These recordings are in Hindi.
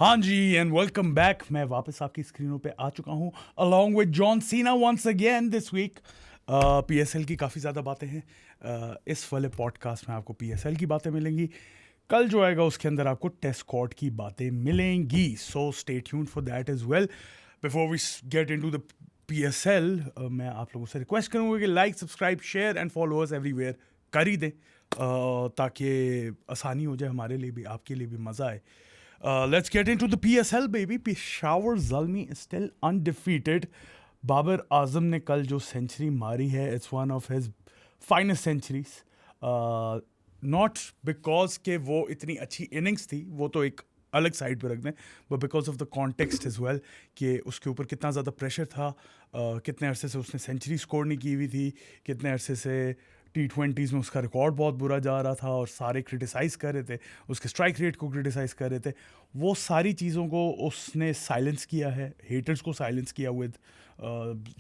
हाँ जी एंड वेलकम बैक। मैं वापस आपकी स्क्रीनों पे आ चुका हूँ along with John Cena once again this week. PSL की काफ़ी ज़्यादा बातें हैं। इस वाले पॉडकास्ट में आपको पीएसएल की बातें मिलेंगी। कल जो आएगा उसके अंदर आपको टेस्ट स्क्वाड की बातें मिलेंगी, so stay tuned for that as well. Before we get into the PSL, मैं आप लोगों से रिक्वेस्ट करूँगा कि like, subscribe, share and follow us everywhere कर ही दें, ताकि आसानी हो जाए हमारे लिए भी, आपके लिए भी मज़ा आए। Let's get into the PSL, baby. Peshawar Zalmi is still undefeated. Babar Azam ने कल जो सेंचुरी मारी है, it's one of his finest centuries. Not because के वो इतनी अच्छी इनिंग्स थी, वो तो एक अलग साइड पे रख दें, but because of the context is well कि उसके ऊपर कितना ज़्यादा प्रेशर था, कितने अरसे से उसने सेंचुरी स्कोर नहीं की हुई थी, कितने अरसे से T20s में उसका रिकॉर्ड बहुत बुरा जा रहा था और सारे क्रिटिसाइज़ कर रहे थे, उसके स्ट्राइक रेट को क्रिटिसाइज़ कर रहे थे। वो सारी चीज़ों को उसने साइलेंस किया है, हेटर्स को साइलेंस किया विद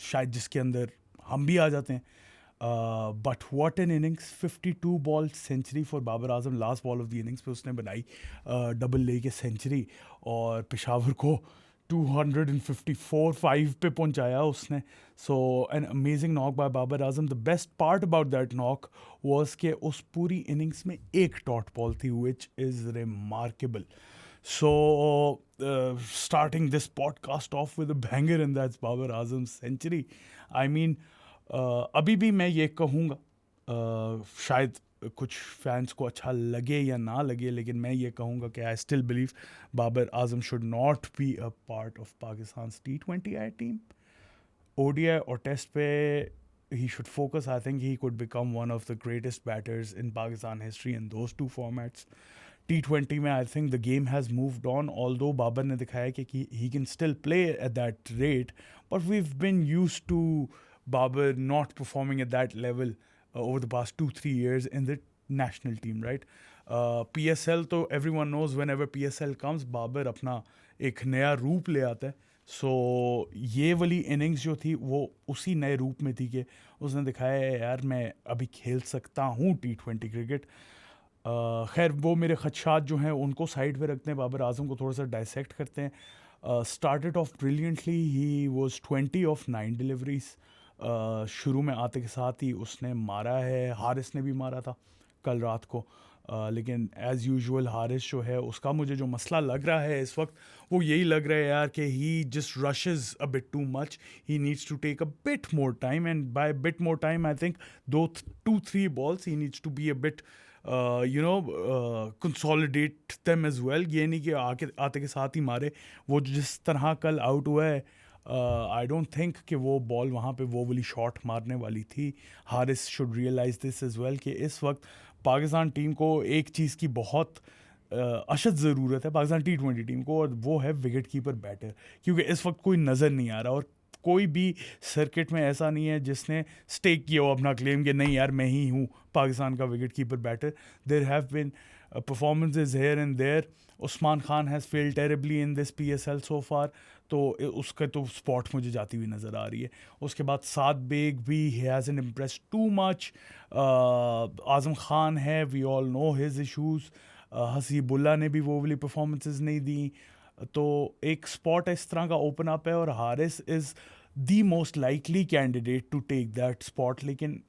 शायद जिसके अंदर हम भी आ जाते हैं। But what an innings, 52 ball century for Babar Azam. Last ball of the innings पे उसने बनाई डबल ले के सेंचुरी और पेशावर को 254 5 पे पहुंचाया उसने। So an amazing knock by Babar Azam. The best part about that knock was के उस पूरी इनिंग्स में एक डॉट बॉल थी, which is remarkable. So, starting this podcast off with a banger, and that's Babar Azam's century. I mean, अभी भी मैं ये कहूँगा, शायद कुछ फैंस को अच्छा लगे या ना लगे, लेकिन मैं ये कहूँगा कि I still believe Babar Azam should not be a part of Pakistan T20 team. ODI और टेस्ट पे he should focus. I think he could become one of the greatest batters in Pakistan history in those two formats. T20 में I think the game has moved on, although Babar ने दिखाया कि he can still play at that rate, but we've been used to Babar not performing at that level over the past 2-3 years in the national team, right? PSL तो everyone knows whenever PSL comes, Babar अपना एक नया रूप ले आता है. सो ये वाली इनिंग्स जो थी वो उसी नए रूप में थी कि उसने दिखाया है यार मैं अभी खेल सकता हूँ T20 क्रिकेट. खैर वो मेरे खदशात जो हैं उनको साइड पे रखते हैं, बाबर आजम को थोड़ा सा डायसेक्ट करते हैं. Started off brilliantly, he was 20 of 9 deliveries. शुरू में आते के साथ ही उसने मारा है, हारिस ने भी मारा था कल रात को. लेकिन एज़ यूजुअल हारिस जो है उसका मुझे जो मसला लग रहा है इस वक्त वो यही लग रहा है यार कि he just rushes a bit too much. He needs to take a bit more time, and by bit more time I think 2-3 balls he needs to be a bit consolidate them as well. ये नहीं कि आके आते के साथ ही मारे. वो जिस तरह कल आउट हुआ है, आई डोंट थिंक कि वो बॉल वहाँ पे वो वाली शॉट मारने वाली थी. Haris should realise this as well कि इस वक्त पाकिस्तान टीम को एक चीज़ की बहुत अशद ज़रूरत है, पाकिस्तान T20 टीम को, और वो है विकेट कीपर बैटर. क्योंकि इस वक्त कोई नज़र नहीं आ रहा और कोई भी सर्किट में ऐसा नहीं है जिसने स्टेक किया हो अपना क्लेम कि नहीं यार मैं ही हूँ पाकिस्तान का wicket keeper batter. There have been performances here and there. Usman Khan has failed terribly in this PSL so far, तो उसका तो स्पॉट मुझे जाती हुई नज़र आ रही है. उसके बाद साद बेग भी hasn't impress too much. Azam Khan है, we all know his issues. Haseebullah ने भी वो वाली परफॉर्मेंसेज नहीं दी. तो एक स्पॉट इस तरह का ओपन अप है और Haris is the most likely candidate to take that spot. लेकिन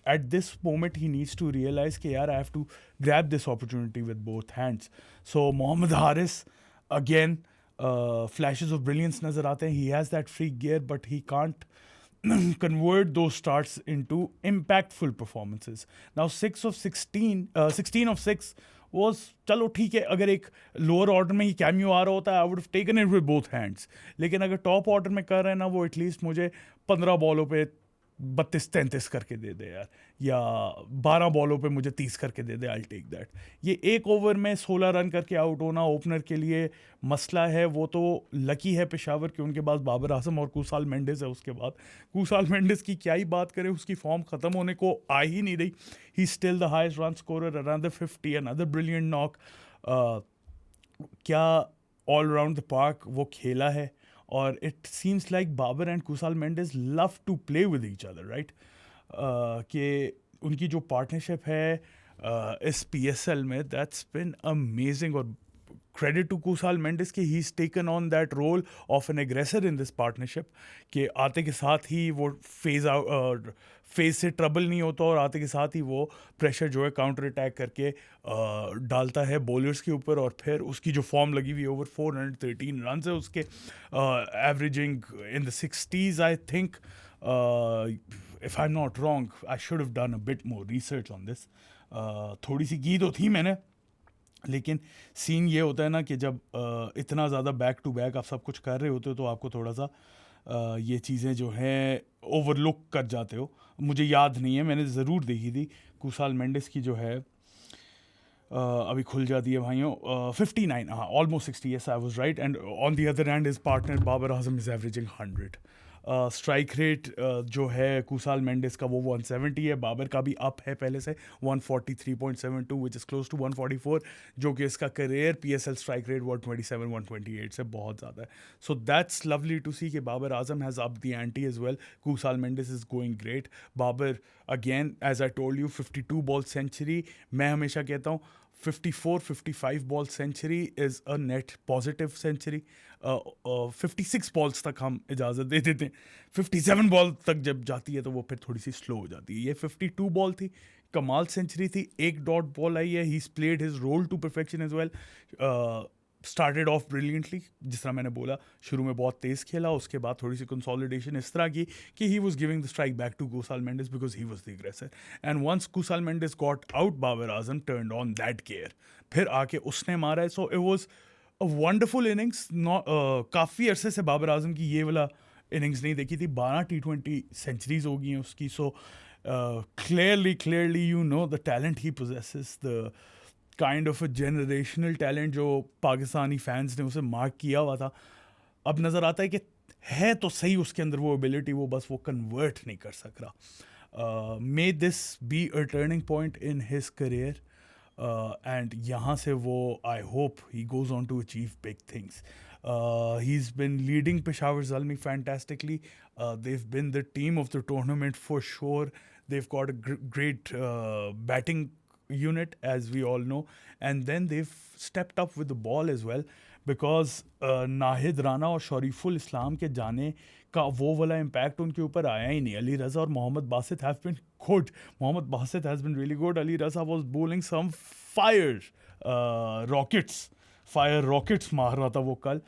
at this moment he needs to realize कि यार I have to grab this opportunity with both hands. So Mohammad Haris again, flashes of brilliance नज़र आते हैं. He has that freak gear but he can't convert those starts into impactful performances. Now 16 of 6 was, चलो ठीक है, अगर एक लोअर ऑर्डर में ही कैमियो आ रहा होता है I would have taken it with both hands. लेकिन अगर टॉप ऑर्डर में कर रहे हैं ना, वो एटलीस्ट मुझे 15 बॉलों पे 32-33 करके दे दे यार, या 12 बॉलों पे मुझे 30 करके दे दे, आई टेक दैट. ये एक ओवर में 16 रन करके आउट होना ओपनर के लिए मसला है. वो तो लकी है पेशावर कि उनके पास बाबर आजम और कुसाल मेंडिस है. उसके बाद कुसाल मेंडिस की क्या ही बात करें, उसकी फॉर्म ख़त्म होने को आ ही नहीं रही. He still the highest run scorer, another 50, another brilliant knock. क्या ऑल राउंड द पार्क वो खेला है. और it seems like Babar and Kusal Mendis love to play with each other, right. कि उनकी जो पार्टनरशिप है इस PSL में, दैट्स बिन अमेजिंग. और credit to Kusal Mendes कि he's taken on that role of an aggressor in this partnership, कि आते के साथ ही वो फेज से ट्रबल नहीं होता और आते के साथ ही वो प्रेशर जो है काउंटर अटैक करके डालता है बॉलर्स के ऊपर, और फिर उसकी जो फॉर्म लगी हुई है, ओवर 413 रन है उसके, averaging in the 60s I think. If I am not wrong, I should have done a bit more research on this. थोड़ी सी की तो थी मैंने, लेकिन सीन ये होता है ना कि जब इतना ज़्यादा बैक टू बैक आप सब कुछ कर रहे होते हो तो आपको थोड़ा सा ये चीज़ें जो हैं ओवरलुक कर जाते हो. मुझे याद नहीं है, मैंने ज़रूर देखी थी. कुसाल मेंडिस की जो है अभी खुल जाती है भाइयों, 59, हाँ, almost 60. Yes, I was right. And on the other hand his partner Babar Azam is averaging 100. Strike rate जो है कुसाल मेंडिस का वो 170 है, बाबर का भी अप है पहले से 143.72 विच इज़ क्लोज टू 144, जो कि इसका करियर PSL स्ट्राइक रेट 127 128 से बहुत ज़्यादा है. So that's lovely to see कि Babar Azam has up the ante as well. Kusal Mendis is going great. Babar again as I told you 52 ball century. मैं हमेशा कहता हूँ 54-55 ball century is a net positive century. 56 balls तक हम इजाज़त दे देते हैं. 57 बॉल तक जब जाती है तो वो फिर थोड़ी सी स्लो हो जाती है. ये 52 बॉल थी, कमाल सेंचुरी थी. एक डॉट बॉल आई है. He played his role to perfection as well. Started off brilliantly, जिस तरह मैंने बोला, शुरू में बहुत तेज़ खेला, उसके बाद थोड़ी सी कंसोलिडेशन इस तरह की कि he was giving the strike back to Kusal Mendis because he was the aggressor. And once Kusal Mendis got out, Babar Azam turned on that gear. फिर आके उसने मारा है. So it was a wonderful innings. काफ़ी अरसे से बाबर आजम की ये वाला इनिंग्स नहीं देखी थी. 12 T20 सेंचुरीज हो गई हैं उसकी. सो clearly you know the talent he possesses, the kind of a generational talent जो पाकिस्तानी फैंस ने उसे मार्क किया हुआ था. अब नज़र आता है कि है तो सही उसके अंदर वो एबिलिटी, वो बस वो कन्वर्ट नहीं कर सक रहा. May this be a turning point in his career, and यहाँ से वो I hope he goes on to achieve big things. He's been leading Peshawar Zalmi fantastically. They've been the team of the tournament for sure. They've got a great batting unit, as we all know, and then they've stepped up with the ball as well, because Nahid Rana और शरीफुल इस्लाम के जाने का वो वाला इम्पैक्ट उनके ऊपर आया ही नहीं. अली रज़ा और Mohammad Basit have been good. Mohammad Basit has been really good. Ali Raza was bowling some fire rockets मार रहा था वो कल.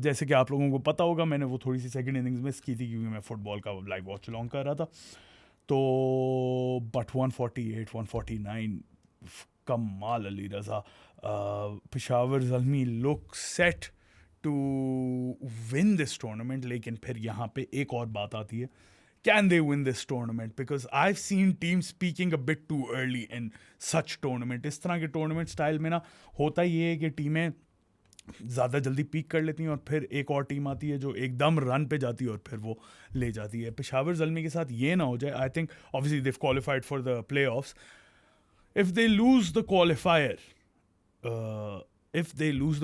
जैसे कि आप लोगों को पता होगा, मैंने वो थोड़ी सी सेकंड इनिंग्स मिस की थी क्योंकि मैं फुटबॉल का लाइव वॉच लॉन्ग कर रहा था. तो but 148 149 Kamal Ali Raza. Peshawar Zalmi look set to win this tournament. लेकिन फिर यहाँ पे एक और बात आती है, can they win this tournament? Because I've seen teams peaking a bit too early in such tournament. इस तरह के टूर्नामेंट स्टाइल में ना होता ये है कि टीमें ज़्यादा जल्दी पीक कर लेती हैं और फिर एक और टीम आती है जो एकदम रन पे जाती है और फिर वो ले जाती है. पेशावर ज़ल्मी के साथ ये ना हो जाए. I think obviously they've qualified for the playoffs. If they lose the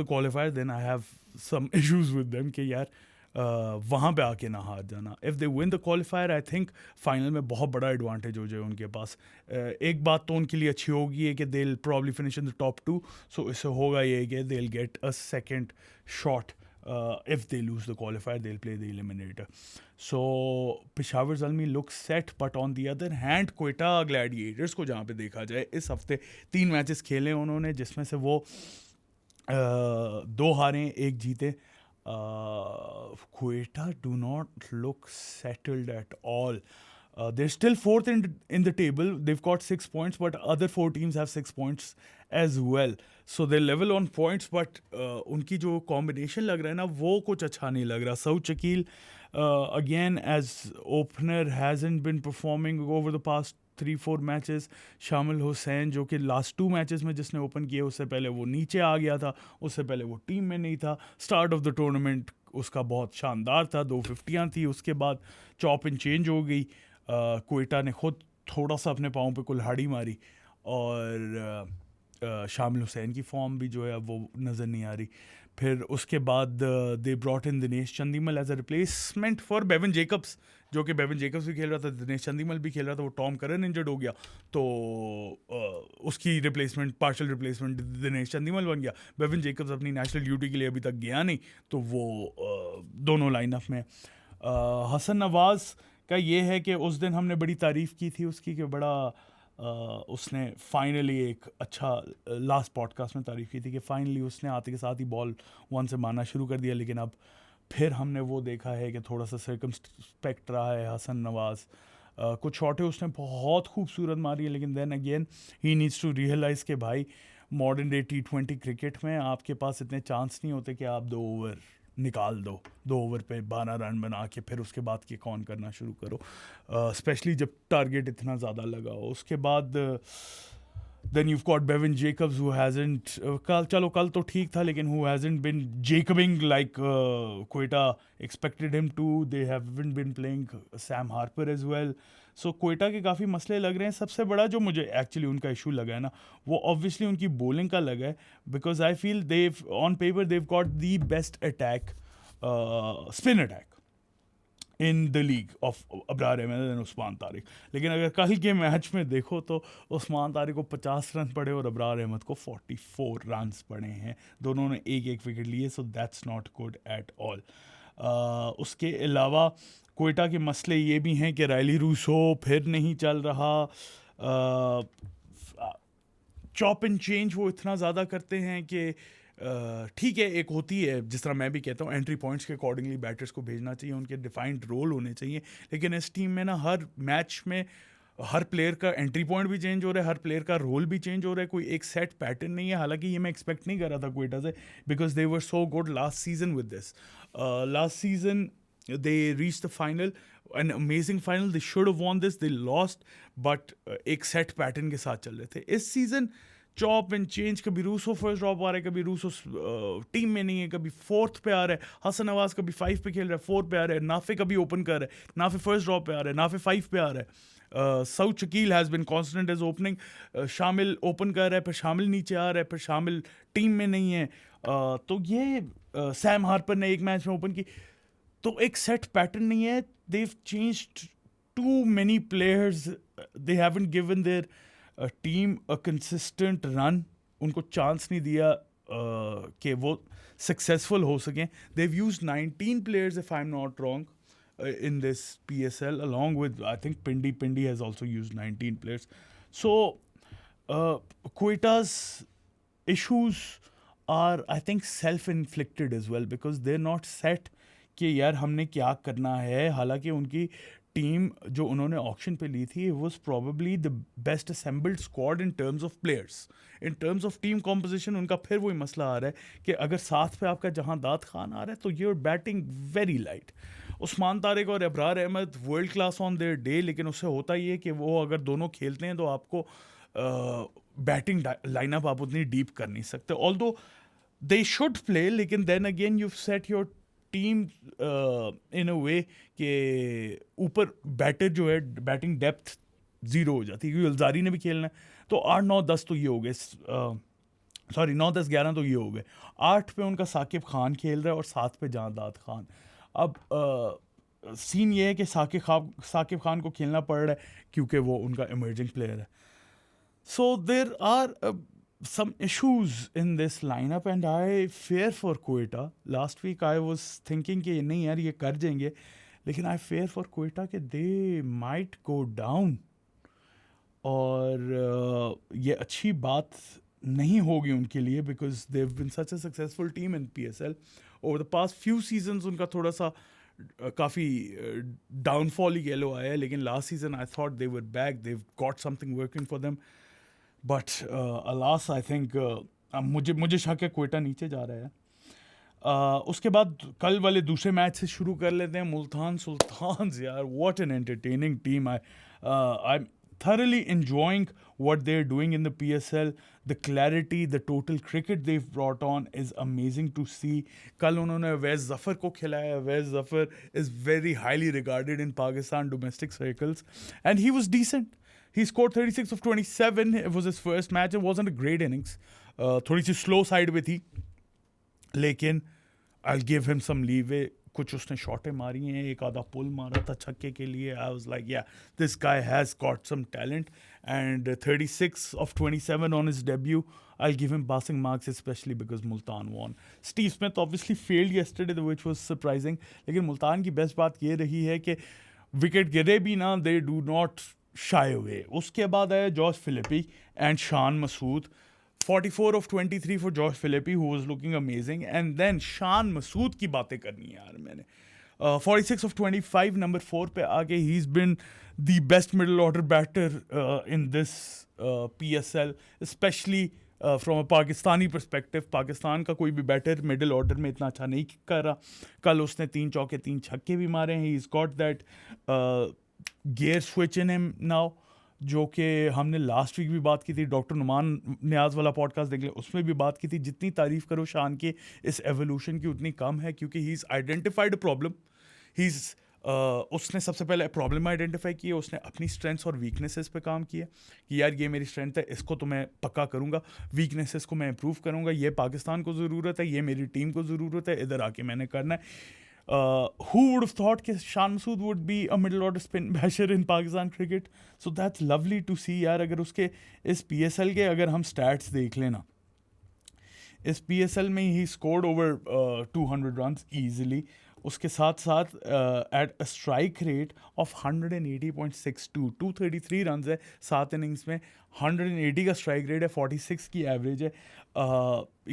qualifier, then I have some issues with them कि यार वहाँ पे आके ना हार जाना. If they win the qualifier, I think final में बहुत बड़ा एडवांटेज हो जाए उनके पास. एक बात तो उनके लिए अच्छी होगी है कि they will probably finish in the top 2. सो इससे होगा ये कि they will get a second shot. If they lose the qualifier, they will play the eliminator. So Peshawar Zalmi look set. But on the other hand Quetta Gladiators को जहाँ पे देखा जाए, इस हफ्ते 3 मैचेस खेले उन्होंने, जिसमें से वो 2 हारे 1 जीते. Quetta do not look settled at all. They're still fourth in the table. They've got 6 points, but other 4 teams have 6 points as well. So they're level on points, but उनकी जो combination लग रहा है ना, वो कुछ अच्छा नहीं लग रहा. Saud Shakil, again as opener, hasn't been performing over the past 3-4 matches. शामिल हुसैन जो कि लास्ट 2 मैचेस में जिसने ओपन किए, उससे पहले वो नीचे आ गया था, उससे पहले वो टीम में नहीं था. स्टार्ट ऑफ द टूर्नामेंट उसका बहुत शानदार था, 250 थी. उसके बाद चॉप एंड चेंज हो गई. क्वेटा ने खुद थोड़ा सा अपने पाँव पे कुल्हाड़ी मारी, और शामिल हुसैन की फॉर्म भी जो है वो नज़र नहीं आ रही. फिर उसके बाद they brought in Dinesh Chandimal as a replacement for Bevon Jacobs, जो कि बेवन जेकब्स भी खेल रहा था, दिनेश चंदीमल भी खेल रहा था, वो टॉम करन इंजर्ड हो गया तो उसकी replacement, partial replacement Dinesh Chandimal बन गया। बेवन जेकब्स अपनी नेशनल ड्यूटी के लिए अभी तक गया नहीं, तो वो दोनों लाइनअप में। हसन नवाज़ का ये है कि उस दिन हमने बड़ी तारीफ़ की थी उसकी कि बड़ा उसने फाइनली एक अच्छा, लास्ट पॉडकास्ट में तारीफ़ की थी कि फाइनली उसने आते के साथ ही बॉल वन से मारना शुरू कर दिया, लेकिन अब फिर हमने वो देखा है कि थोड़ा सा सर्कमस्पेक्ट रहा है हसन नवाज़। कुछ शॉटें उसने बहुत खूबसूरत मारी है, लेकिन then again he needs to realise के भाई मॉडर्न डे T20 क्रिकेट में आपके पास इतने चांस नहीं होते कि आप 2 ओवर निकाल दो, 2 ओवर पे 12 रन बना के फिर उसके बाद किक ऑन करना शुरू करो, स्पेशली जब टारगेट इतना ज़्यादा लगा हो। उसके बाद then you've got Bevan Jacobs who hasn't कल तो ठीक था, लेकिन who hasn't been Jacobing like Quetta expected him to. They haven't been playing Sam Harper as well. So Quetta के काफ़ी मसले लग रहे हैं। सबसे बड़ा जो मुझे एक्चुअली उनका इशू लगा है ना, वो ऑब्वियसली उनकी बॉलिंग का लगा है, because I feel they've on paper they've got the best attack, spin attack in the league of Abrar Ahmed and Usman Tariq. लेकिन अगर कल के मैच में देखो तो उस्मान तारिक को 50 रन पड़े और अब्रार अहमद को 44 रन पड़े हैं, दोनों ने एक एक विकेट लिए, so that's not good at all. उसके अलावा क्वेटा के मसले ये भी हैं कि रायली रूसो फिर नहीं चल रहा, चॉप एंड चेंज वो इतना ज़्यादा करते हैं कि ठीक है, एक होती है, जिस तरह मैं भी कहता हूँ एंट्री पॉइंट्स के अकॉर्डिंगली बैटर्स को भेजना चाहिए, उनके डिफाइंड रोल होने चाहिए, लेकिन इस टीम में ना हर मैच में हर प्लेयर का एंट्री पॉइंट भी चेंज हो रहा है, हर प्लेयर का रोल भी चेंज हो रहा है, कोई एक सेट पैटर्न नहीं है। हालांकि ये मैं एक्सपेक्ट नहीं कर रहा था क्वेटा से, because they were so good last season with this. Last season they reached the final, an amazing final, they should have won this, they lost, but एक सेट पैटर्न के साथ चल रहे थे। इस सीजन चॉप एंड चेंज, कभी रूसो फर्स्ट ड्रॉप आ रहा है, कभी रूसो टीम में नहीं है, कभी फोर्थ पे आ रहा है, हसन नवाज कभी 5 पे खेल रहा है, 4 पे आ रहा है, नाफे कभी ओपन कर रहा है, नाफे फर्स्ट ड्रॉप पे आ रहा है, नाफे 5 पे आ रहा है, Saud Shakeel has been constant as opening, Shamyl open कर रहा है, फिर शामिल नीचे आ रहा है, फिर शामिल टीम में नहीं है, तो ये सैम हार्पर ने एक मैच में ओपन की, तो एक सेट पैटर्न नहीं है। they've changed too many players, they haven't given their team a consistent run, उनको चांस नहीं दिया कि वो सक्सेसफुल हो सकें। they've used 19 players if I'm not wrong in this PSL, along with I think Pindi has also used 19 players. So Queta's issues are I think self-inflicted as well, because they're not set कि यार हमने क्या करना है। हालांकि उनकी टीम जो उन्होंने ऑक्शन पे ली थी was probably the best assembled squad in terms of players, in terms of team composition. उनका फिर वही मसला आ रहा है कि अगर साथ पे आपका जहां दाद खान आ रहा है तो your batting very light. Usman Tariq और Abrar Ahmed world class on their day, लेकिन उससे होता ये है कि वो अगर दोनों खेलते हैं तो आपको बैटिंग लाइनअप आप उतनी डीप कर नहीं सकते, ऑल्दो दे शुड प्ले, लेकिन then again you set your team in a way कि ऊपर बैटर जो है बैटिंग डेप्थ 0 हो जाती है, क्योंकि अल्जारी ने भी खेलना है, तो 8, 9, 10 तो ये हो गए, सॉरी 9, 10, 11 तो ये हो गए, 8 पे उनका साकिब खान खेल रहा है और 7 पे जहांदाद खान। अब सीन ये है कि साकिब खान को खेलना पड़ रहा है क्योंकि वो उनका इमर्जिंग प्लेयर है। So there are some issues in this lineup and I fear for Quetta. Last week I was thinking कि नहीं यार ये कर जाएंगे, लेकिन I fear for Quetta कि they might go down, और ये अच्छी बात नहीं होगी उनके लिए, because they've been such a successful team in PSL over the past few seasons। उनका थोड़ा सा काफ़ी डाउनफॉल ही कह लो आया है, लेकिन last season I thought they were back, they've got something working for them, but alas I think मुझे शक है क्वेटा नीचे जा रहा है। उसके बाद कल वाले दूसरे मैच से शुरू कर लेते हैं। मुल्तान सुल्तान्स, यार what an entertaining team. I am thoroughly enjoying what they're doing in the PSL. The clarity, the total cricket they've brought on is amazing to see. कल उन्होंने अवैज़ ज़फ़र को खिलाया। अवैज़ Zafar is very highly regarded in Pakistan domestic circles, and he was decent. He scored 36 of 27. It was his first match. It wasn't a great innings. थोड़ी सी स्लो साइड पे थी, लेकिन I give him some leeway. कुछ उसने शॉटें मारी हैं, एक आधा पुल मारा था छक्के के लिए. I was like yeah this guy has got some talent. And 36 of 27 on his debut. I'll give him passing marks, especially because Multan won. Steve Smith obviously failed yesterday, which was surprising. लेकिन मुल्तान की बेस्ट बात ये रही है कि विकेट गिरे भी ना, they do not shy away. उसके बाद आया George Philippi and Shan Masood. 44 of 23 for Josh Philippi, who was looking amazing. And then Shan Masood की बातें करनी है यार मैंने. 46 of 25, number 4 पे आके, he's been the best middle order batter in this PSL, especially from a Pakistani perspective. Pakistan का कोई भी बैटर मिडिल ऑर्डर में इतना अच्छा नहीं कर रहा. कल उसने 3 चौके 3 छक्के भी मारे हैं. he's got that gear switch in him now, जो कि हमने लास्ट वीक भी बात की थी. डॉक्टर नुमान न्याज वाला पॉडकास्ट देख लें, उसमें भी बात की थी. जितनी तारीफ़ करो शान के इस एवोल्यूशन की उतनी कम है, क्योंकि he is identified problem. He is उसने सबसे पहले प्रॉब्लम आइडेंटिफाई की है. उसने अपनी स्ट्रेंथ्स और वीकनेसेस पे काम किया कि यार ये मेरी स्ट्रेंथ है, इसको तो मैं पक्का करूँगा, वीकनेसेस को मैं इंप्रूव करूँगा. ये पाकिस्तान को ज़रूरत है, ये मेरी टीम को ज़रूरत है, इधर आके मैंने करना है. Who would have thought that Shan Masood would be a middle order spin basher in Pakistan cricket? So that's lovely to see यार. अगर उसके इस PSL के अगर हम stats देख लेना, इस PSL में ही scored over 200 runs easily. उसके साथ साथ at a strike rate of 180.62, 233 runs है 7 innings में. 180 का strike rate है, 46 की average है.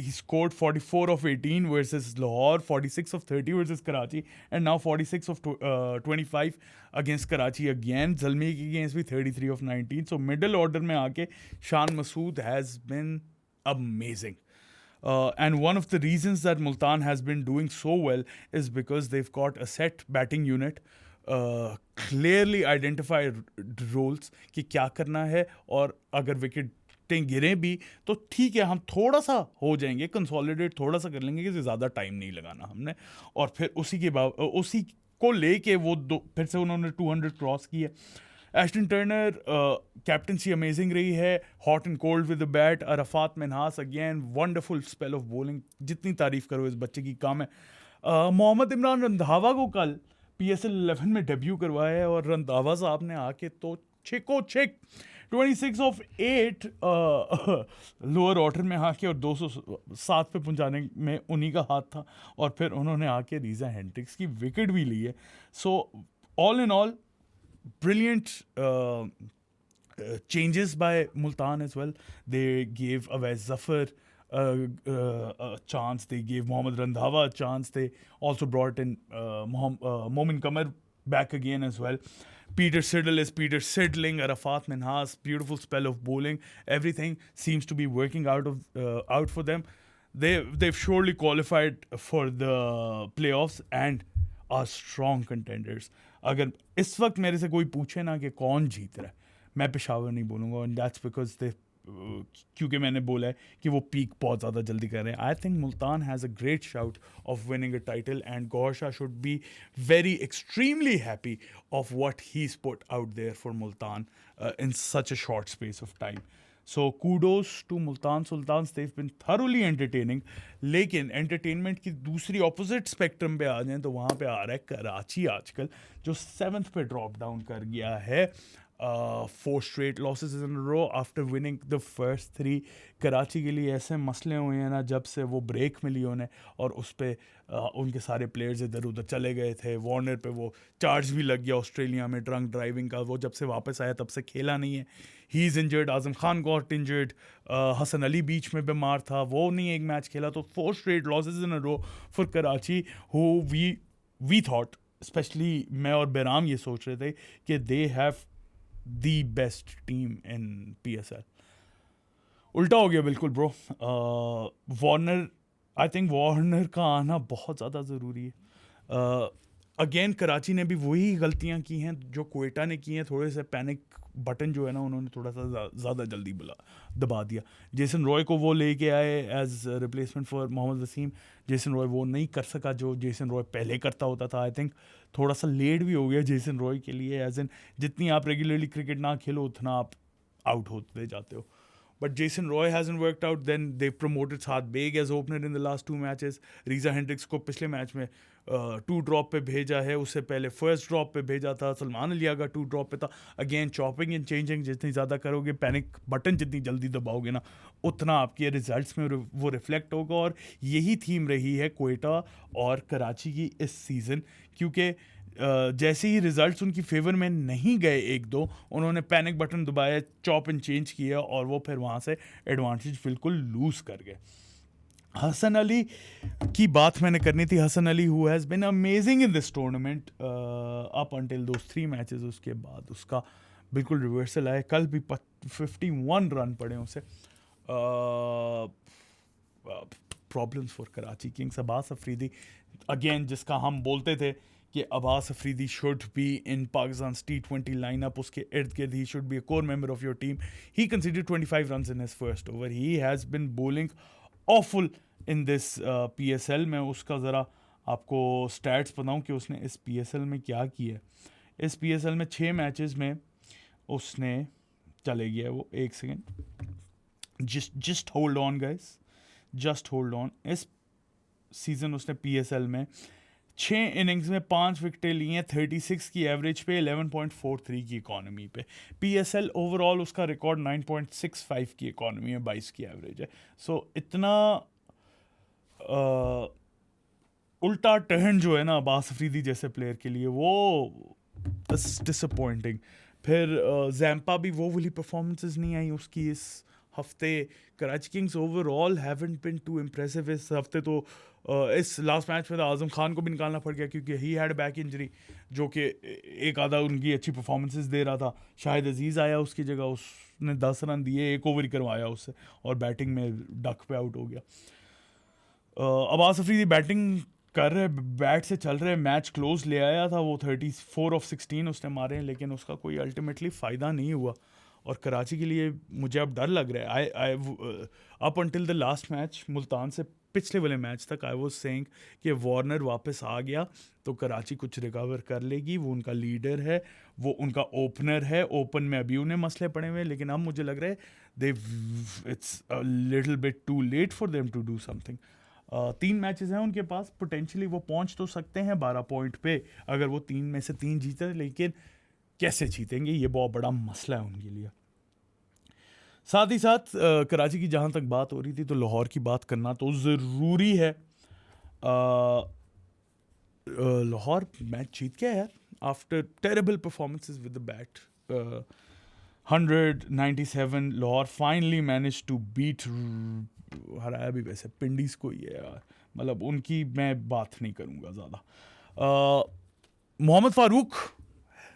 He scored 44 of 18 versus Lahore, 46 of 30 versus Karachi, and now 46 of 25 against Karachi again. Zalmi के against भी 33 of 19. So middle order में आके Shan Masood has been amazing. And one of the reasons that Multan has been doing so well is because they've got a set batting unit, clearly identified roles कि क्या करना है, और अगर विकेटें गिरें भी तो ठीक है, हम थोड़ा सा हो जाएंगे, कंसोलिडेट थोड़ा सा कर लेंगे, कि ज़्यादा टाइम नहीं लगाना हमने. और फिर उसी को लेके वो फिर से उन्होंने 200 क्रॉस किया. एश्टन टर्नर कैप्टनसी अमेजिंग रही है, hot and cold with the bat. Arafat Minhas again wonderful spell of bowling. जितनी तारीफ करो इस बच्चे की कम है. मोहम्मद इमरान रंधावा को कल PSL 11 में डेब्यू करवाया है, और रंधावा साहब ने आके तो छिको छिक 26 of 8 लोअर ऑर्डर में आके और 207 पे पहुंचाने में उन्हीं का हाथ था. और फिर उन्होंने आके रीजा हेंड्रिक्स की विकेट भी ली है. So all in all, brilliant changes by Multan as well. They gave Awais Zafar a chance. They gave Mohammad Randhawa a chance. They also brought in Momin Qamar back again as well. Peter Siddle is Peter Siddling. Arafat Minhas, beautiful spell of bowling. Everything seems to be working out for them. They've surely qualified for the playoffs and are strong contenders. अगर इस वक्त मेरे से कोई पूछे ना कि कौन जीत रहा है, मैं पेशावर नहीं बोलूँगा. एंड दैट्स बिकॉज दे क्योंकि मैंने बोला है कि वो पीक बहुत ज़्यादा जल्दी कर रहे हैं. I think Multan has a great shout of winning a title, and Gohar Shah should be very extremely happy of what he is put out there for Multan in such a short space of time. So kudos to Multan Sultans. They've been thoroughly entertaining. लेकिन एंटरटेनमेंट की दूसरी ऑपोजिट स्पेक्ट्रम पे आ जाएं तो वहाँ पे आ रहा है कराची आजकल, जो 7th पे ड्रॉप डाउन कर गया है. 4 straight losses in a row after winning the first 3. Karachi के लिए ऐसे मसले हुए हैं ना जब से वो ब्रेक मिली उन्हें, और उस पर उनके सारे प्लेयर्स इधर उधर चले गए थे. वार्नर पे वो चार्ज भी लग गया ऑस्ट्रेलिया में ड्रंक ड्राइविंग का. वो जब से वापस आया तब से खेला नहीं है. He is injured. Azam Khan got injured. Hasan Ali बीच में बीमार था, वो नहीं एक मैच खेला. तो 4 straight losses in a row for Karachi, who we thought, specially मैं और बैराम ये सोच रहे थे कि they have the best team in PSL. उल्टा हो गया बिल्कुल bro. Warner, I think Warner का आना बहुत ज़्यादा ज़रूरी है. अगेन कराची ने भी वही गलतियां की हैं जो कोयटा ने की हैं. थोड़े से पैनिक बटन जो है ना उन्होंने थोड़ा सा ज़्यादा जल्दी दबा दिया. जेसन रॉय को वो लेके आए as replacement for Mohammad Wasim. Jason Roy वो नहीं कर सका जो जेसन रॉय पहले करता होता था. आई थिंक थोड़ा सा लेट भी हो गया जेसन रॉय के लिए, एज इन जितनी आप रेगुलरली क्रिकेट ना खेलो उतना आप आउट होते जाते हो. but Jason Roy hasn't worked out. Then they promoted Saad Beg as opener in the last 2 matches. Riza Hendricks को पिछले मैच में 2 ड्रॉप पे भेजा है, उससे पहले फर्स्ट ड्रॉप पे भेजा था. सलमान अली आगा 2 ड्रॉप पे था. अगेन चॉपिंग एंड चेंजिंग जितनी ज़्यादा करोगे, पैनिक बटन जितनी जल्दी दबाओगे ना, उतना आपके रिजल्ट्स में वो रिफ्लेक्ट होगा. और यही थीम रही है क्वेटा और कराची की इस सीज़न, क्योंकि जैसे ही रिजल्ट्स उनकी फेवर में नहीं गए 1-2, उन्होंने पैनिक बटन दबाया, चॉप एंड चेंज किया और वो फिर वहाँ से एडवांटेज बिल्कुल लूज़ कर गए. हसन अली की बात मैंने करनी थी. Hasan Ali who has been amazing in this tournament up until those 3 matches. उसके बाद उसका बिल्कुल रिवर्सल आया. कल भी 51 रन पड़े उसे. Problems for Karachi Kings. Abbas Afridi again, जिसका हम बोलते थे कि Abbas Afridi should be in Pakistan T20 lineup, उसके इर्द गिर्द he should be a core member of your team. He considered 25 run in his first over. He has been bowling awful in this PSL. मैं उसका ज़रा आपको स्टैट्स बताऊं कि उसने इस PSL में क्या किया है. इस PSL में 6 मैचेस में उसने, चले गया वो, एक second, just hold on guys, just hold on. इस सीज़न उसने PSL में 6 इनिंग्स में 5 विकेटें ली हैं, 36 की एवरेज पे, 11.43 की इकॉनमी पे. PSL ओवरऑल उसका रिकॉर्ड 9.65 की इकॉनमी है, 22 की एवरेज है. सो इतना उल्टा टर्न जो है ना अब्बास अफरीदी जैसे प्लेयर के लिए, वो डिसअपॉइंटिंग. फिर जैम्पा भी वो वाली परफॉर्मेंसेस नहीं आई उसकी इस हफ्ते. Karachi Kings overall haven't been too impressive इस हफ्ते. तो इस लास्ट मैच में तो आज़म खान को भी निकालना पड़ गया क्योंकि ही हैड बैक इंजरी, जो कि एक आधा उनकी अच्छी परफॉर्मेंसेस दे रहा था. शाहिद अजीज़ आया उसकी जगह, उसने 10 रन दिए, 1 ओवर ही करवाया उससे और बैटिंग में डक पे आउट हो गया. अब्बास अफरीदी बैटिंग कर रहे, बैट से चल रहे, मैच क्लोज ले आया था. वो 34 ऑफ 16 उसने मारे हैं, लेकिन उसका कोई अल्टीमेटली फ़ायदा नहीं हुआ. और कराची के लिए मुझे अब डर लग रहा है. आई up until the last match Multan से पिछले वाले मैच तक आई वाज सेइंग कि वार्नर वापस आ गया तो कराची कुछ रिकवर कर लेगी. वो उनका लीडर है, वो उनका ओपनर है. ओपन में अभी उन्हें मसले पड़े हुए हैं, लेकिन अब मुझे लग रहा है it's a little bit too late for them to do something. 3 matches हैं उनके पास, पोटेंशियली वो पहुंच तो सकते हैं 12 पॉइंट पे अगर वो 3 में से 3 जीते, लेकिन कैसे जीतेंगे ये बहुत बड़ा मसला है उनके लिए. साथ ही साथ कराची की जहाँ तक बात हो रही थी, तो लाहौर की बात करना तो ज़रूरी है. लाहौर मैच जीत गया यार after terrible performances with the bat. 197 Lahore finally manage to beat. हराया भी वैसे पिंडीज को ही है यार, मतलब उनकी मैं बात नहीं करूँगा ज़्यादा. Mohammad Farooq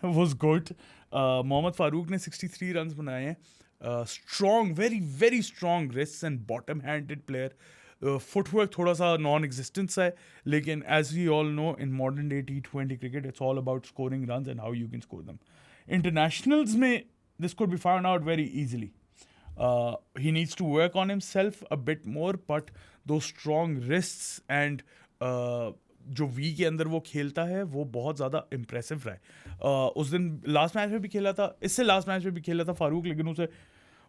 was good. मोहम्मद फ़ारूक ने 63 रन बनाए हैं. Strong, very very strong wrist and bottom handed player. Footwork थोड़ा सा नॉन एग्जिस्टेंस है, लेकिन as we all know in modern day T20 cricket it's all about scoring runs and how you can score them. Internationals में this could be found out very easily. He needs to work on himself a bit more, but those strong wrists and जो वी के अंदर वो खेलता है वो बहुत ज़्यादा इम्प्रेसिव रहा है. उस दिन लास्ट मैच में भी खेला था, इससे लास्ट मैच में भी खेला था फारूक, लेकिन उसे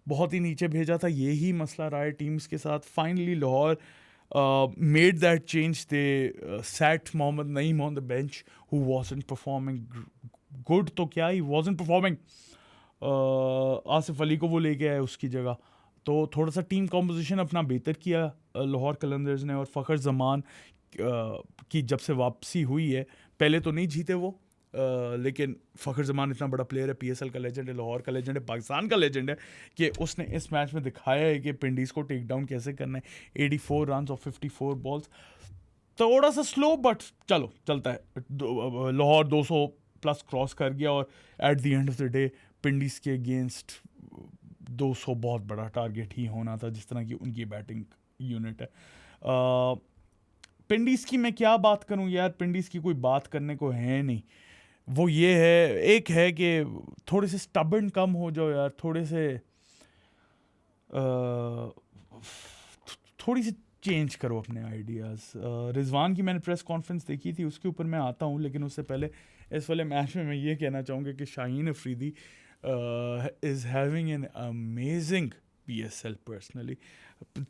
बहुत ही नीचे भेजा था. यही मसला रहा है टीम्स के साथ. Finally Lahore made that change. They sat Mohammad Naeem on the bench who wasn't performing good. तो क्या he wasn't performing. Asif Ali को वो लेके आए उसकी जगह. तो थोड़ा सा टीम कॉम्पोजिशन अपना बेहतर किया लाहौर कलंदर्स ने. और फ़खर जमान की जब से वापसी हुई है, पहले तो नहीं जीते वो, लेकिन फ़खर जमान इतना बड़ा प्लेयर है, PSL का लेजेंड है, लाहौर का लेजेंड है, पाकिस्तान का लेजेंड है, कि उसने इस मैच में दिखाया है कि पिंडीज़ को टेक डाउन कैसे करना है. 84 रन और 54 बॉल्स. थोड़ा सा स्लो बट चलो चलता है. लाहौर 200 प्लस क्रॉस कर गया और at the end of the day Pindiz के अगेंस्ट 200 बहुत बड़ा टारगेट ही होना था, जिस तरह की उनकी बैटिंग यूनिट है. पिंडीज़ की मैं क्या बात करूं यार, पिंडीज़ की कोई बात करने को है नहीं. वो ये है, एक है कि थोड़े से स्टबर्न कम हो जाओ यार, थोड़े से थोड़ी सी चेंज करो अपने आइडियाज़. रिजवान की मैंने प्रेस कॉन्फ्रेंस देखी थी, उसके ऊपर मैं आता हूँ, लेकिन उससे पहले इस वाले मैच में मैं ये कहना चाहूँगा कि Shaheen Afridi is having an amazing PSL personally.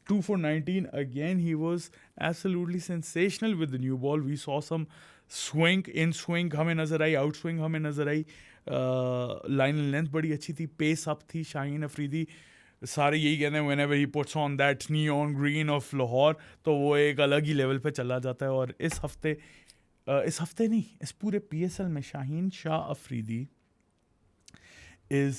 2 for 19 again. He was absolutely sensational with the new ball. We saw some swing, in swing हमें नजर आई, आउट स्विंग हमें नजर आई, लाइन लेंथ बड़ी अच्छी थी, पेस अप थी. शाहीन अफरीदी सारे यही कहते हैं whenever he puts on that neon green of Lahore, तो वो एक अलग ही लेवल पे चला जाता है. और इस हफ्ते नहीं, इस पूरे PSL में शाहीन शाह अफरीदी इज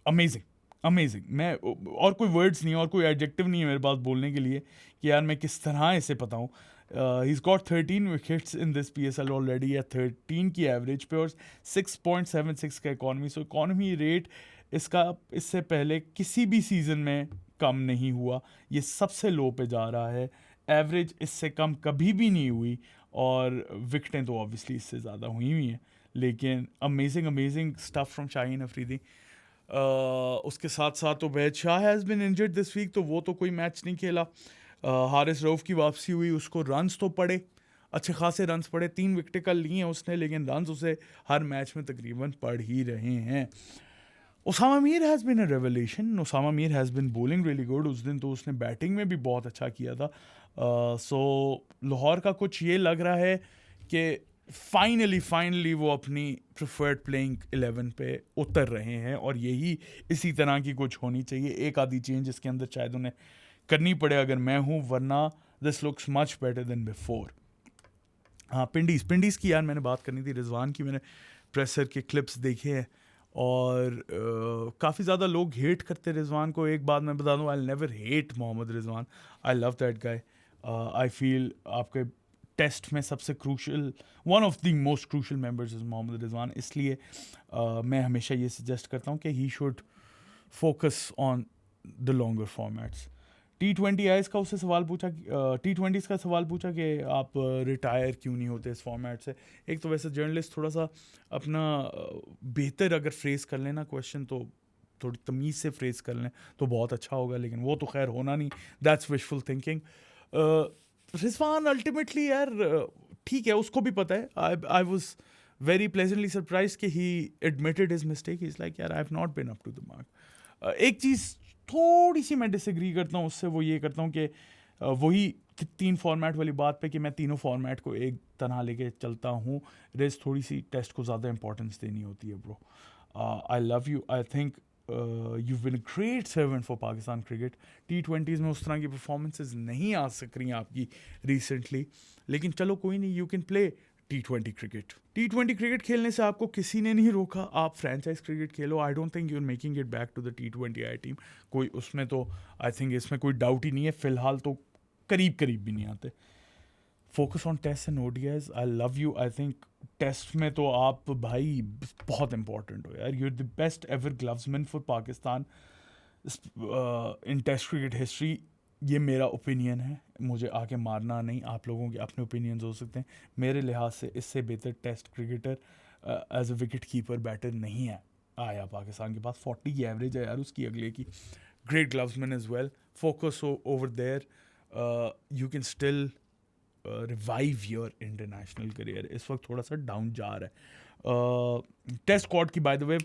अमेजिंग. मैं और कोई वर्ड्स नहीं है और कोई एडजेक्टिव नहीं है मेरे पास बोलने के लिए कि यार मैं किस तरह इसे बताऊं. he's got 13 wickets in this PSL already at 13 की एवरेज पे और 6.76 का इकॉनमी. सो इकॉनमी रेट इसका इससे पहले किसी भी सीज़न में कम नहीं हुआ. ये सबसे लो पे जा रहा है. एवरेज इससे कम कभी भी नहीं हुई और विकटें तो ऑब्वियसली इससे ज़्यादा हुई हैं. लेकिन amazing stuff from Shaheen Afridi. उसके साथ साथ Ubaid Shah has been injured this week, तो वो तो कोई मैच नहीं खेला. हारिस रऊफ़ की वापसी हुई, उसको रन्स तो पड़े, अच्छे खासे रन्स पड़े. 3 विकेटें कल ली हैं उसने, लेकिन रन्स उसे हर मैच में तकरीबन पड़ ही रहे हैं. Usama Mir has been a revelation. Usama Mir has been bowling really good. उस दिन तो उसने बैटिंग में भी बहुत अच्छा किया था. सो लाहौर का कुछ ये लग रहा है कि फाइनली वो अपनी प्रेफर्ड प्लेइंग 11 पे उतर रहे हैं और यही इसी तरह की कुछ होनी चाहिए. एक आधी चेंज इसके अंदर शायद उन्हें करनी पड़े अगर मैं हूँ, वरना this looks much better than before. हाँ, पिंडीज़ की यार मैंने बात करनी थी. रिजवान की मैंने प्रेसर के क्लिप्स देखे हैं और काफ़ी ज़्यादा लोग हेट करते रिजवान को. एक बात मैं बता दूँ, I never hate Mohammad Rizwan. I love that guy. I feel आपके टेस्ट में सबसे crucial, one of the most crucial members is Mohammad Rizwan. इसलिए मैं हमेशा ये सजेस्ट करता हूँ कि he should focus on the longer formats. T20 आइज का उससे सवाल पूछा, T20s का सवाल पूछा कि आप रिटायर क्यों नहीं होते इस फॉर्मेट से. एक तो वैसे जर्नलिस्ट थोड़ा सा अपना बेहतर अगर फ्रेज़ कर लेना क्वेश्चन, तो थोड़ी तमीज़ से फ्रेज़ कर लें तो बहुत अच्छा होगा, लेकिन वो तो खैर होना नहीं. That's wishful thinking. Rizwan ultimately यार ठीक है, उसको भी पता है. I was very pleasantly surprise कि he admitted his mistake. He is like यार I have not been up to the mark. एक चीज़ थोड़ी सी मैं डिसएग्री करता हूँ उससे, वो ये करता हूँ कि वही 3 फॉर्मेट वाली बात पे कि मैं तीनों फॉर्मेट को एक तरह लेके चलता हूँ. रेस थोड़ी सी टेस्ट को ज़्यादा इंपॉर्टेंस देनी होती है bro. I love you. I think you been a great servant for Pakistan cricket. T20s में उस तरह की परफॉर्मेंसेज नहीं आ सक रही हैं आपकी रिसेंटली, लेकिन चलो कोई नहीं, you can play T20 cricket. T20 cricket खेलने से आपको किसी ने नहीं रोका. आप फ्रेंचाइज क्रिकेट खेलो. I don't think you are making it back to the T20 I team. कोई उसमें तो आई थिंक इसमें कोई डाउट ही नहीं है. फ़िलहाल तो करीब भी नहीं आते. Focus on test and ODIs. I love you. I think test में तो आप भाई बहुत इंपॉर्टेंट हो यार. You are the best ever glovesman for Pakistan in test cricket history. ये मेरा ओपिनियन है, मुझे आके मारना नहीं. आप लोगों के अपने ओपिनियंस हो सकते हैं. मेरे लिहाज से इससे बेहतर test cricketer as a wicket keeper batter नहीं है आया पाकिस्तान के पास. 40 की एवरेज है यार उसकी अगले की. Great glovesman as well. Focus over there. You can still revive your international career. इस वक्त थोड़ा सा डाउन जा रहा है. टेस्ट स्क्वाड की बाय द वे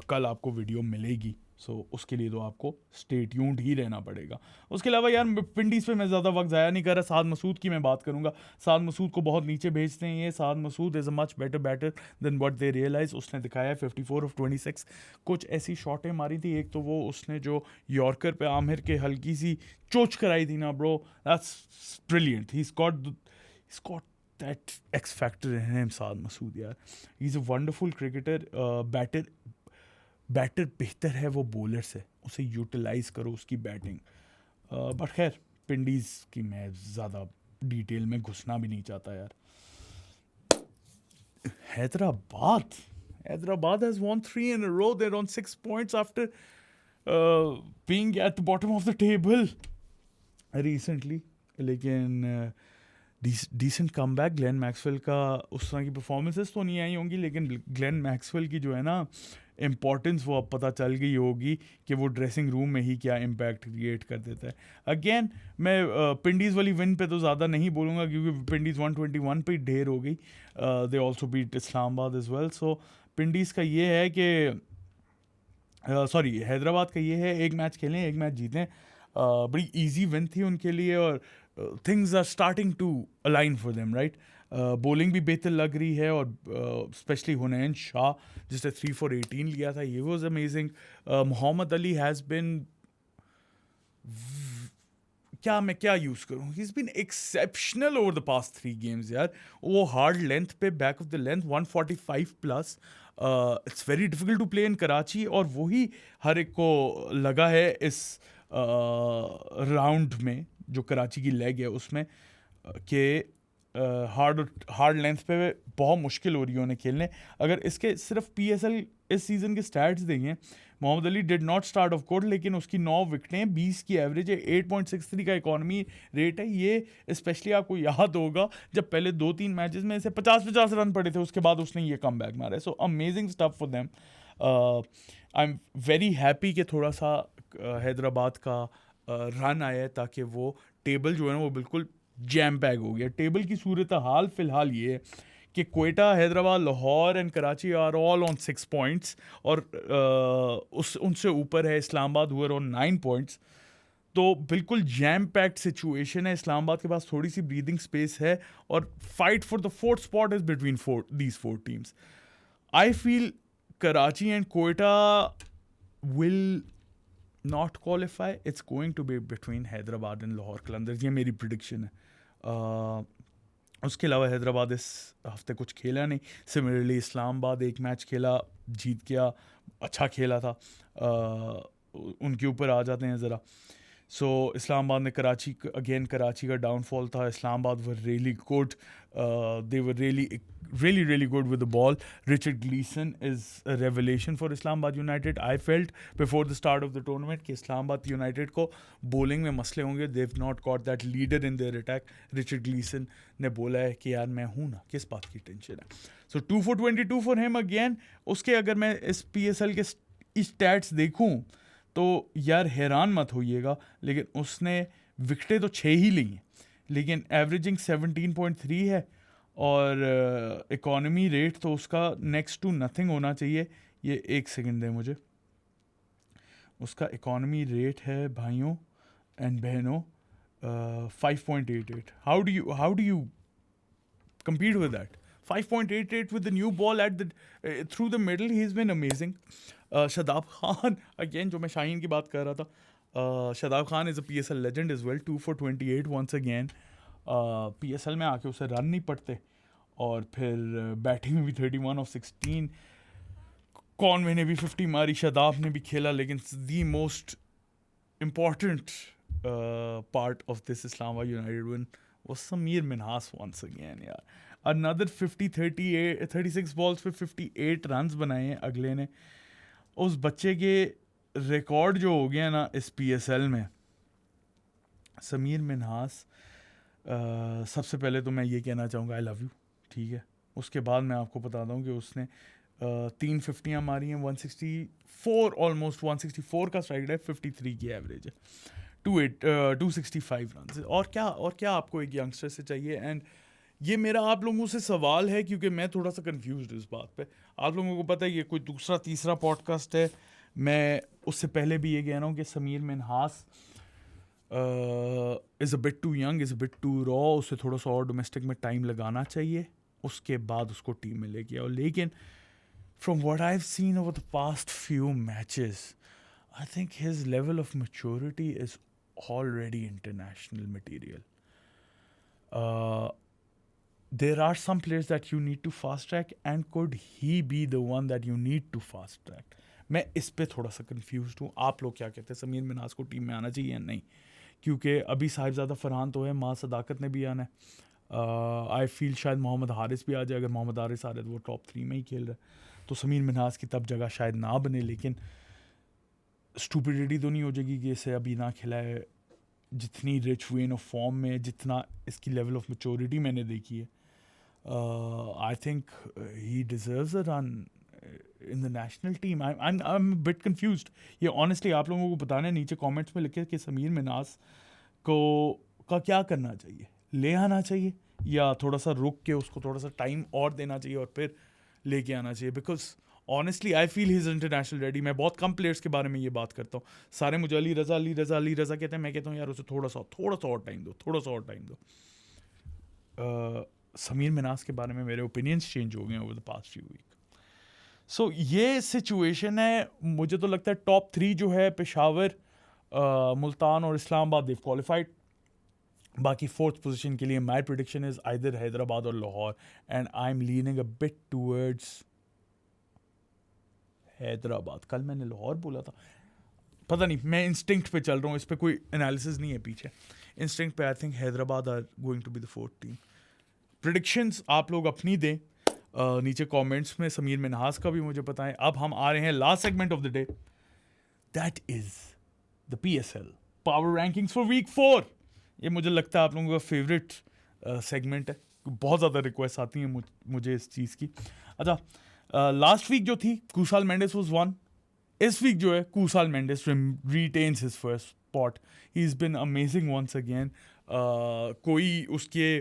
कल आपको वीडियो मिलेगी, सो उसके लिए तो आपको स्टे ट्यून्ड ही रहना पड़ेगा. उसके अलावा यार पिंडीज़ पे मैं ज़्यादा वक्त ज़ाया नहीं कर रहा. साद मसूद की मैं बात करूँगा. साद मसूद को बहुत नीचे भेजते हैं ये. Saad Masood is a much better batter than what they realise. उसने दिखाया 54 ऑफ 26. कुछ ऐसी शॉटें मारी थी. एक तो वो उसने जो यॉर्कर पे आमिर के हल्की सी चोच कराई थी ना bro, that's brilliant. He is got that X factor in him. Saad Masood यार, he is a wonderful cricketer. Batter बेहतर है वो बॉलर से, उसे यूटिलाइज करो उसकी बैटिंग. बट खैर पिंडीज़ की मैं ज़्यादा डिटेल में घुसना भी नहीं चाहता यार. Hyderabad has won 3 in a row. They're on 6 points after being at the bottom of the table recently. लेकिन decent comeback. Glenn Maxwell का उस तरह की परफॉर्मेंसेस तो नहीं आई होंगी, लेकिन ग्लेन मैक्सवेल की जो है ना इम्पॉर्टेंस वो अब पता चल गई होगी कि वो ड्रेसिंग रूम में ही क्या इम्पैक्ट क्रिएट कर देता है. अगेन मैं पिंडीज़ वाली विन पे तो ज़्यादा नहीं बोलूँगा क्योंकि पिंडीज़ 121 पे ढेर हो गई. They also beat Islamabad as well. So Pindiz का ये है कि सॉरी हैदराबाद का ये है, एक मैच खेलें एक मैच जीतें। बड़ी इजी विन थी उनके लिए और things are starting to align for them, right. Bowling भी बेहतर लग रही है और स्पेशली हुनैन शाह जिसने 3 for 18 लिया था, ये was amazing. Mohammad Ali has been, मैं क्या यूज़ करूँ, he is been exceptional over the past 3 games यार। वो हार्ड लेंथ पे, back of the length 145 plus, it's very difficult to play in Karachi, और वही हर एक को लगा है इस राउंड में जो कराची की लेग है उसमें, कि हार्ड लेंथ पे बहुत मुश्किल हो रही है उन्हें खेलने। अगर इसके सिर्फ PSL इस सीज़न के स्टैट्स देंगे, Mohammad Ali did not start off court, लेकिन उसकी 9 विकटें, 20 की एवरेज है, 8.63 का इकॉनमी रेट है। ये स्पेशली आपको याद होगा जब पहले 2-3 मैचेस में इसे 50-50 रन पड़े थे, उसके बाद उसने ये कम बैक मारा है। So amazing stuff for them. I am very happy कि थोड़ा सा हैदराबाद का रन आया है, ताकि वो टेबल जो है ना वो बिल्कुल जैम पैक हो गया। टेबल की सूरत हाल फिलहाल ये है कि Quetta, Hyderabad, Lahore and Karachi are all on 6 points, और उनसे ऊपर है इस्लामाबाद, हुआ ऑन 9 points। तो बिल्कुल जैम पैक्ड सिचुएशन है। इस्लामाबाद के पास थोड़ी सी ब्रीदिंग स्पेस है, और fight for the 4th spot is between these 4 teams। I feel Karachi and Quetta will not qualify, it's going to be between Hyderabad and Lahore Qalandars, ये मेरी प्रिडिक्शन है। उसके अलावा हैदराबाद इस हफ्ते कुछ खेला नहीं। सिमिलरली इस्लामाबाद एक मैच खेला, जीत गया, अच्छा खेला था। उनके ऊपर आ जाते हैं ज़रा। सो इस्लामाबाद ने कराची का डाउनफॉल था। Islamabad were really good, they were really good with the ball. Richard Gleeson is a revelation for Islamabad United. I felt before the start of the tournament कि Islamabad United को bowling में मसले होंगे. They've not got that leader in their attack. Richard Gleeson ने बोला है कि यार मैं हूँ ना, किस बात की टेंशन है। So 2 for 22 for him again. उसके अगर मैं इस PSL के स्टैट्स देखूँ तो यार हैरान मत होइएगा, लेकिन उसने विकटें तो 6 ही ली हैं, लेकिन एवरेजिंग 17.3 है, और इकॉनमी रेट तो उसका नेक्स्ट टू नथिंग होना चाहिए। ये 1 सेकंड दें मुझे। उसका इकॉनमी रेट है भाइयों एंड बहनों 5.88। How do you compete with that? 5.88 with the new ball at the through the middle. He's been amazing. Shadab Khan again, जो मैं शाहीन की बात कर रहा था, Shadab Khan is a PSL legend as well. 2 for 28 once again. PSL में आके उसे रन नहीं पड़ते, और फिर बैटिंग में भी 31 of 16। कॉनवे ने भी 50 मारी, शदाब ने भी खेला, लेकिन the most important part of this Islamabad United win was Samir Minhas once again यार। Another 36 balls पे 58 runs बनाए हैं अगले ने। उस बच्चे के रिकॉर्ड जो हो गया ना इस PSL में, समीर मिन्हास, सबसे पहले तो मैं ये कहना चाहूँगा आई लव यू, ठीक है। उसके बाद मैं आपको बताता हूँ कि उसने 3 50 मारी हैं, 164 ऑलमोस्ट 164 का स्ट्राइक रेट, 53 की एवरेज है, 265 रन। और क्या आपको एक यंगस्टर से चाहिए। एंड ये मेरा आप लोगों से सवाल है, क्योंकि मैं थोड़ा सा कंफ्यूज्ड हूँ इस बात पे। आप लोगों को पता है ये कोई दूसरा तीसरा पॉडकास्ट है, मैं उससे पहले भी ये कह रहा हूँ कि Sameer Minhas is a bit too young, is a bit too raw, उसे थोड़ा सा और डोमेस्टिक में टाइम लगाना चाहिए, उसके बाद उसको टीम में लेके आओ। लेकिन from what I've seen over the past few matches, I think his level of maturity is already international material. There are some players that you need to fast track, and could he be the one that you need to fast track? मैं इस पे थोड़ा सा कंफ्यूज्ड हूँ। आप लोग क्या कहते हैं, समीर मिन्हास को टीम में आना चाहिए या नहीं? क्योंकि अभी साहिबजादा फरहान तो है, माँ सदाकत ने भी आना है। आई फील शायद मोहम्मद हारिस भी आ जाए। अगर मोहम्मद हारिस आ रहे तो वो टॉप 3 में ही खेल रहा है, तो समीर मिन्हास की तब जगह शायद ना बने। लेकिन स्टूपिडिटी तो नहीं हो जाएगी कि इसे अभी ना खिलाए, जितनी रिच वेन ऑफ फॉर्म में, जितना इसकी लेवल ऑफ मैच्योरिटी मैंने देखी है। I think he deserves a run in the national team. I am bit confused. ये ऑनेस्टली आप लोगों को बताना है, नीचे कमेंट्स में लिखे कि समीर मिन्हास का क्या करना चाहिए, ले आना चाहिए या थोड़ा सा रुक के उसको थोड़ा सा टाइम और देना चाहिए और फिर लेके आना चाहिए। Because honestly I feel he is international ready. मैं बहुत कम प्लेयर्स के बारे में ये बात करता हूँ. सारे मुझे अली रज़ा कहते हैं. मैं कहता हूँ यार उसे थोड़ा सा और टाइम दो. समीर मिनास के बारे में मेरे ओपिनियंस चेंज हो गए over the past few week. So ये सिचुएशन है. मुझे तो लगता है टॉप 3 जो है पेशावर, मुल्तान और इस्लामाबाद, देव क्वालिफाइड. बाकी फोर्थ पोजीशन के लिए माई प्रिडिक्शन इज आइदर हैदराबाद और Lahore, and I am leaning a bit towards Hyderabad. कल मैंने लाहौर बोला था, पता नहीं, मैं इंस्टिंक्ट पे चल रहा हूँ. इस पर कोई एनालिसिस नहीं है पीछे. इंस्टिंक्ट पे I think Hyderabad are going to be the fourth team. Predictions आप लोग अपनी दें नीचे कमेंट्स में. समीर मिनहास का भी मुझे बताएं. अब हम आ रहे हैं last segment of the day. That is the PSL power rankings for week 4. ये मुझे लगता है आप लोगों का फेवरेट सेगमेंट है. बहुत ज़्यादा रिक्वेस्ट आती हैं मुझे इस चीज़ की. अच्छा, लास्ट वीक जो थी कुशाल मेंडिस वाज वन. इस वीक जो है Kusal Mendis retains his first spot. He is been amazing once again. कोई उसके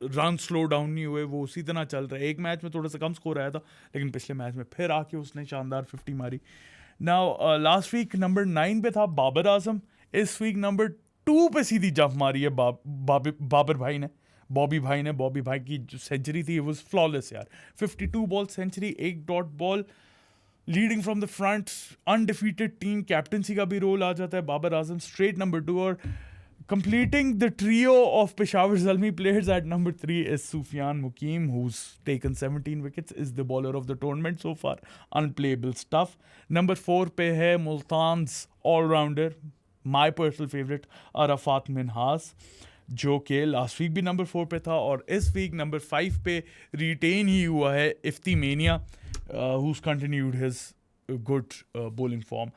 रन स्लो डाउन नहीं हुए, वो उसी तरह चल रहा है. एक मैच में थोड़ा सा कम स्कोर आया था, लेकिन पिछले मैच में फिर आके उसने शानदार 50 मारी. नाउ लास्ट वीक नंबर 9 पे था बाबर आजम. इस वीक नंबर 2 पे सीधी जंप मारी है बाबर भाई ने, बॉबी भाई की जो सेंचुरी थी वो फ्लॉलेस यार. 52 ball century, 1 dot ball, leading from the front, undefeated team. Captaincy का भी रोल आ जाता है. Babar Azam straight number 2. और completing the trio of Peshawar Zalmi players at number 3 is Sufyan Mukim, who's taken 17 wickets, is the bowler of the tournament so far. Unplayable stuff. Number 4 पे है Multan's all-rounder, my personal favorite, Arafat Minhas, जो कि लास्ट वीक भी नंबर 4 पे था और इस वीक नंबर 5 पे रिटेन ही हुआ है. Ifti mania, who's continued his good bowling form.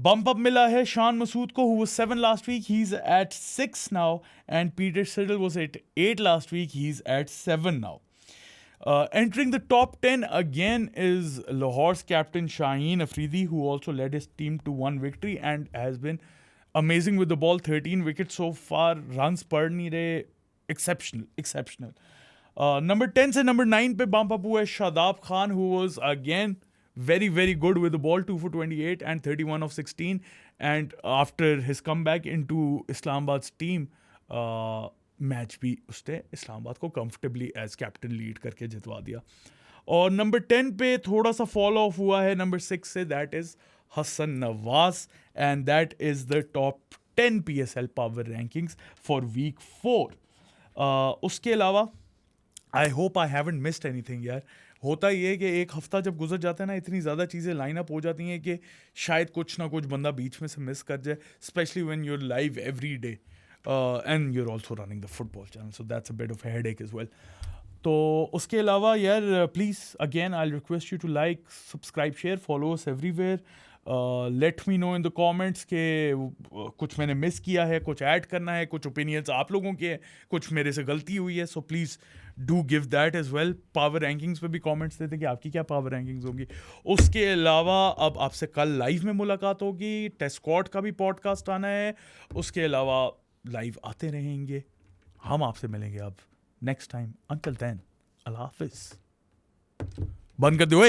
Bump up मिला है शान मसूद को, who was 7 last week, he's at 6 now, and Peter Siddle was at 8 last week, he's at 7 now. Entering the top 10 again is Lahore's captain Shaheen Afridi, who also led his team to 1 victory and has been amazing with the ball. 13 wickets so far, runs पढ़ नहीं रहे, exceptional. Number 10 से number 9 पे bump up हुआ है Shadab Khan, who was again very good with the ball, 2 for 28 and 31 of 16. And after his comeback into Islamabad's team, match भी उसने इस्लामाबाद को कंफर्टेबली एज कैप्टन लीड करके जितवा दिया. और नंबर 10 पे थोड़ा सा फॉलो ऑफ हुआ है नंबर 6 से, that is Hasan Nawaz, and that is the top 10 PSL power rankings for week 4. उसके अलावा I hope I haven't missed anything यार. होता ये है कि एक हफ्ता जब गुजर जाता है ना, इतनी ज़्यादा चीज़ें लाइन अप हो जाती हैं कि शायद कुछ ना कुछ बंदा बीच में से मिस कर जाए, specially when you're live every day and you're also running the football channel, so that's a bit of headache as well. तो उसके अलावा यार please again I request you to like, subscribe, share, follow us everywhere. Let me know in the comments के कुछ मैंने मिस किया है, कुछ ऐड करना है, कुछ ओपिनियंस आप लोगों के हैं, कुछ मेरे से गलती हुई है, so please do give that as well. Power rankings पे भी कमेंट्स देते कि आपकी क्या पावर रैंकिंग्स होंगी. उसके अलावा अब आपसे कल लाइव में मुलाकात होगी, टेस्ट स्क्वाड का भी पॉडकास्ट आना है. उसके अलावा लाइव आते रहेंगे, हम आपसे मिलेंगे अब नेक्स्ट टाइम. अंटिल देन, अल्लाह हाफिज़. बंद कर दो.